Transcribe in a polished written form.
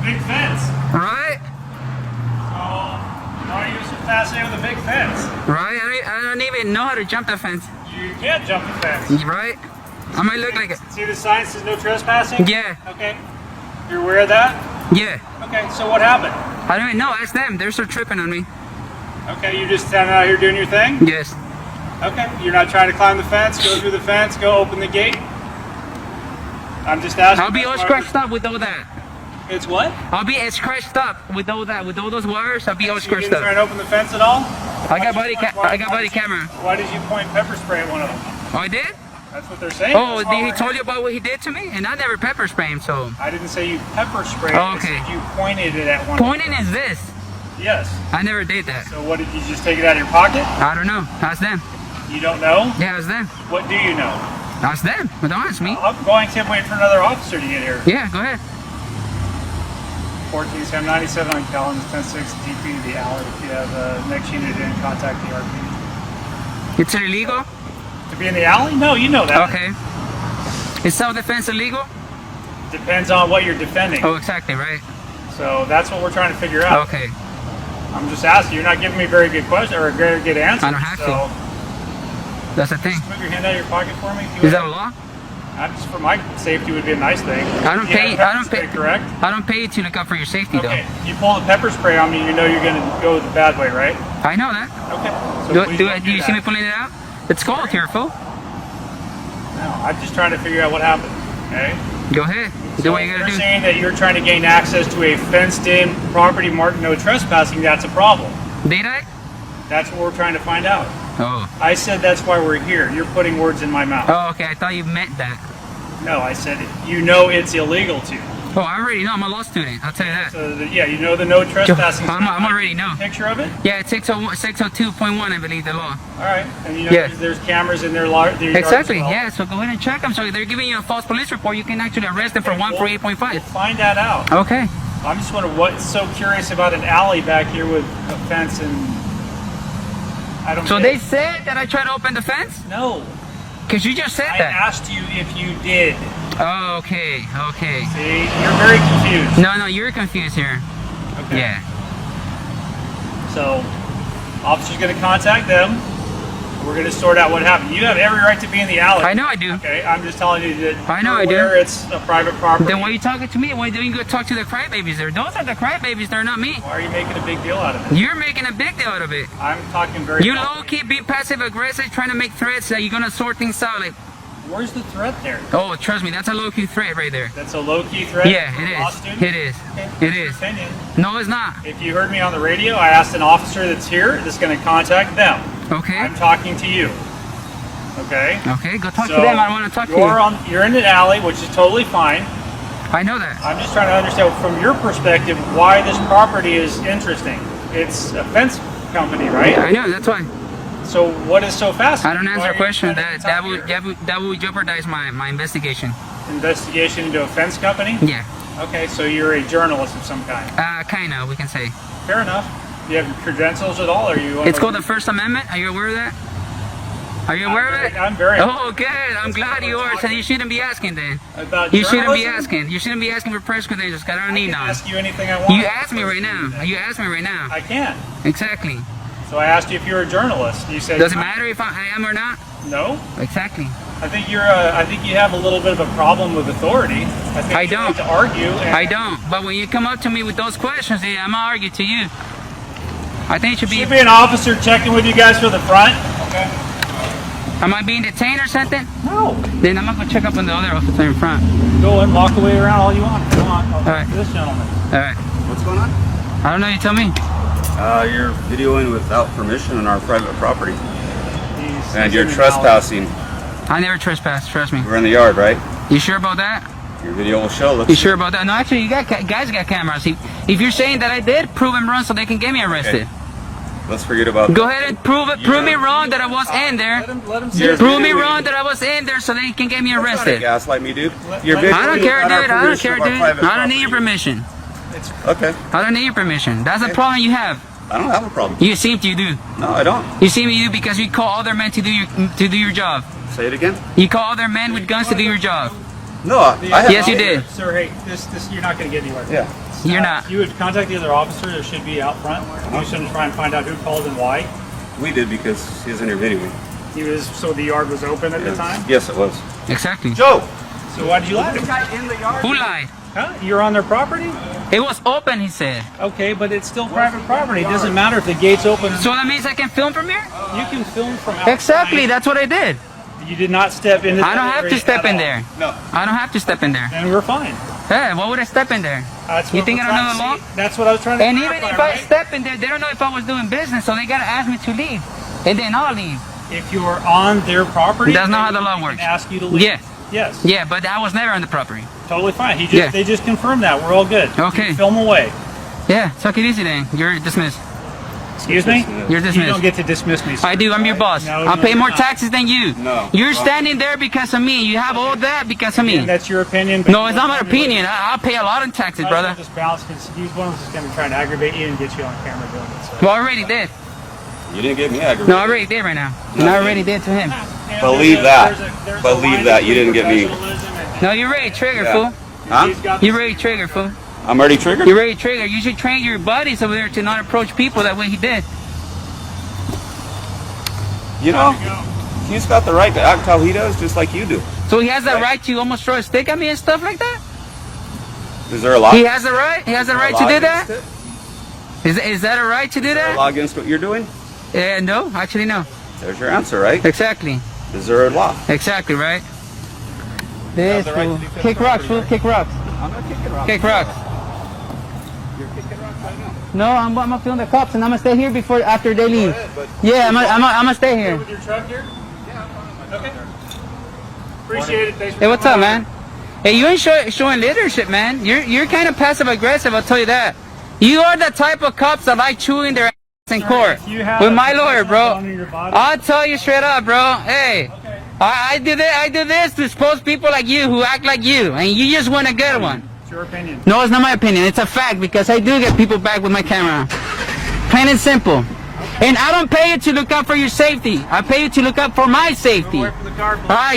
big fence. Right? So, why are you so fascinated with a big fence? Right? I don't even know how to jump the fence. You can't jump the fence. Right? I might look like it. See the sign says no trespassing? Yeah. Okay. You're aware of that? Yeah. Okay, so what happened? I don't even know. Ask them. They're still tripping on me. Okay, you're just standing out here doing your thing? Yes. Okay, you're not trying to climb the fence, go through the fence, go open the gate? I'm just asking. I'll be all scratched up with all that. It's what? I'll be scratched up with all that. With all those wires, I'll be all So you scratched didn't try up. and open the fence at all? I got body camera. Why did you point pepper spray at one of them? Oh, I did? That's what they're saying. Oh, That's why he we're told here. you about what he did to me? And I never pepper spray him, so. I didn't say you pepper sprayed. Oh, I okay. said you pointed it at one. Pointing is this. Yes. I never did that. So what, did you just take it out of your pocket? I don't know. Ask them. You don't know? Yeah, ask them. What do you know? Ask them. But don't ask me. I'm going to wait for another officer to get here. Yeah, go ahead. 14 Sam 97 on Collins, 10-6 DP to the alley. If you have next unit in, contact the RP. It's illegal? To be in the alley? No, you know that. Okay. Is self-defense illegal? Depends on what you're defending. Oh, exactly, right. So that's what we're trying to figure out. Okay. I'm just asking. You're not giving me a very good question or a very good answer. I don't have so to. That's the thing. Move your hand out of your pocket for me. Is that a law? Just for my safety would be a nice thing. I don't pay. I don't pay. Correct. I don't pay you to look out for your safety, Okay. You pull the pepper spray on me, you know you're going to go the bad way, right? though. I know that. Okay. So Do please don't you see that. me pulling it out? It's cold here, fool. No, I'm just trying to figure out what happened. Okay. Go ahead. Do what you gotta You're do. saying that you're trying to gain access to a fenced-in property marked no trespassing. That's a problem. Did I? That's what we're trying to find out. Oh. I said that's why we're here. You're putting words in my mouth. Oh, okay. I thought you meant that. No, I said you know it's illegal to. Oh, I already know. I'm a law student. I'll tell you that. So yeah, you know the no trespassing. I'm already know. Picture of it. Yeah, it's 602.1, I believe, the law. All right, and you know Yeah. there's cameras in their yard. Exactly. as well. Yeah. So go ahead and check them. So they're giving you a false police report. You can actually arrest them for Okay, 148.5. We'll find that out. Okay. I'm just wondering what's so curious about an alley back here with a fence and I don't. So get they it. said that I tried to open the fence? No. Because you just said I that. asked you if you did. Oh, okay. Okay. See, you're very confused. No, you're confused here. Okay. Yeah. So, officer's going to contact them. We're going to sort out what happened. You have every right to be in the alley. I know I do. Okay, I'm just telling you that. I know you're I do. aware it's a private property. Then why are you talking to me? Why don't you go talk to the crybabies there? Those are the crybabies. They're not me. Why are you making a big deal out of it? You're making a big deal out of it. I'm talking very. You calmly. low-key being passive-aggressive, trying to make threats that you're going to sort things out. Like, Where's the threat there? oh, trust me, that's a low-key threat right there. That's a low-key threat. Yeah, for a it law is. student? It is. Okay. It is. Opinion. No, it's not. If you heard me on the radio, I asked an officer that's here that's going to contact them. Okay. I'm talking to you. Okay. Okay, go talk So to them. I don't want to talk to you. You're in an alley, which is totally fine. I know that. I'm just trying to understand from your perspective why this property is interesting. It's a fence company, right? I know, that's why. So what is so fascinating? I don't answer Why a are you question. spending That time here? that would jeopardize my investigation. Investigation into a fence company? Yeah. Okay, so you're a journalist of some kind. Kinda, we can say. Fair enough. Do you have credentials at all? Or are you? It's called the First Amendment. Are you aware of that? Are you aware of it? I'm very. Oh, good. I'm glad you are. So you shouldn't be asking then. About You shouldn't be journalism? asking. You shouldn't be asking for press credentials. 'Cause I don't I need can none. ask you anything I want. You asked me right now. You asked me right now. I can. Exactly. So I asked you if you're a journalist. You said Does it matter if I am or not? no. Exactly. I think you're. I think you have a little bit of a problem with authority. I think I you don't. like to argue. And I don't. But when you come up to me with those questions, yeah, I'm gonna argue to you. I think it should be. Should be an officer checking with you guys for the front. Okay. Am I being detained or something? No. Then I'm gonna go check up on the other officer in front. Go and walk away around all you want. Come on. All right. This gentleman. All right. What's going on? I don't know. You tell me. You're videoing without permission on our private property. He's And you're in an trespassing. I never trespass. Trust me. We're in the yard, right? You sure about that? Your video will show. You Let's sure about that? No, actually, you got guys got cameras. If you're saying that I did, prove him wrong so they can get me arrested. let's forget about Go ahead and prove it. Prove me wrong that I was in there. Let him You're say. Prove me videoing. wrong that I was in there so they can get me Don't try to arrested. gaslight me, dude. You're I I don't videoing care, without our dude. I don't permission care, of our dude. private I don't need your property. permission. Okay. I don't need your permission. That's the problem you have. I don't have a problem. You seem to do. No, I don't. You seem you do because you call other men to do your job. Say it again. You call other men with guns to do your job. No, I have. Yes, you did. Sir, hey, this, you're not going to get anywhere. Yeah. You're not. You would contact the other officer that should be out front. You should try and find out who called and why. We did because he was in your video. He was, so the yard was open at the time? Yes, it was. Exactly. Joe! So why did you lie? In the yard. Who lied? Huh? You're on their property? It was open, he said. Okay, but it's still private property. It doesn't matter if the gate's open. So that means I can film from here? You can film from outside. Exactly, that's what I did. You did not step into I don't that have to area step at in all. there. No. I don't have to step in there. And we're fine. Hey, what would I step in there? That's You what think we're I don't trying know to the see. That's what I was trying to And even clarify, if I right? step in there, they don't know if I was doing business, so they gotta ask me to leave. And then I'll leave. If you are on their property, That's not how the they law can works. ask you to leave. Yes. Yes. Yeah, but I was never on the property. Totally fine. Yeah. They just confirmed that. We're all good. Okay. Film away. Yeah, suck it easy then. You're dismissed. Excuse me? You're You don't dismissed. get to dismiss me. sir. I do, I'm your boss. No, I'll no, pay you're more not. taxes than you. No. You're standing there because of me. You have all that because of me. And that's your opinion. but No, it's not my you know, opinion. I'll pay a lot in taxes, might as well brother. Just balance because he's one who's just going to try and aggravate you and get you on camera doing it. So. Well, I already did. You didn't get me aggravated. No, I already did right now. And I already did to him. And Believe there's a that. line Believe that. You between didn't get me. professionalism and- No, you're ready trigger, Yeah. fool. Huh? He's got You're ready trigger, fool. I'm already triggered? You're ready trigger. You should train your buddies over there to not approach people that way he did. You know, he's got the right to act how he does, just like you do. So he has the right to almost throw a stick at me and stuff like that? Is there a law? He has the right? He has the right to do that? Is Is that a right to do there a that? law against what you're doing? No, actually no. There's your answer, right? Exactly. Is there a law? Exactly, right? This the right to fool. defend Kick rocks, property, fool. Kick rocks. I'm not kicking rocks. Kick rocks. You're kicking rocks right now. No, I'm gonna film the cops and I'm gonna stay here after they leave. ahead, but- Yeah, I'm gonna stay here. With your truck here? Okay. Appreciate it. Thanks for Hey, what's coming up, over. man? Hey, you ain't showing leadership, man. You're kind of passive aggressive. I'll tell you that. You are the type of cops that like chewing their ass in court. If you have With a my lawyer, professional bro. bone in your body- I'll tell you straight up, bro. Hey, Okay. I do this to expose people like you who act like you, and you just want a good one. It's your opinion. No, it's not my opinion. It's a fact because I do get people back with my camera. Plain and simple. And I don't pay you to look out for your safety. I pay you to look out for my safety. Away from the car, please. All right.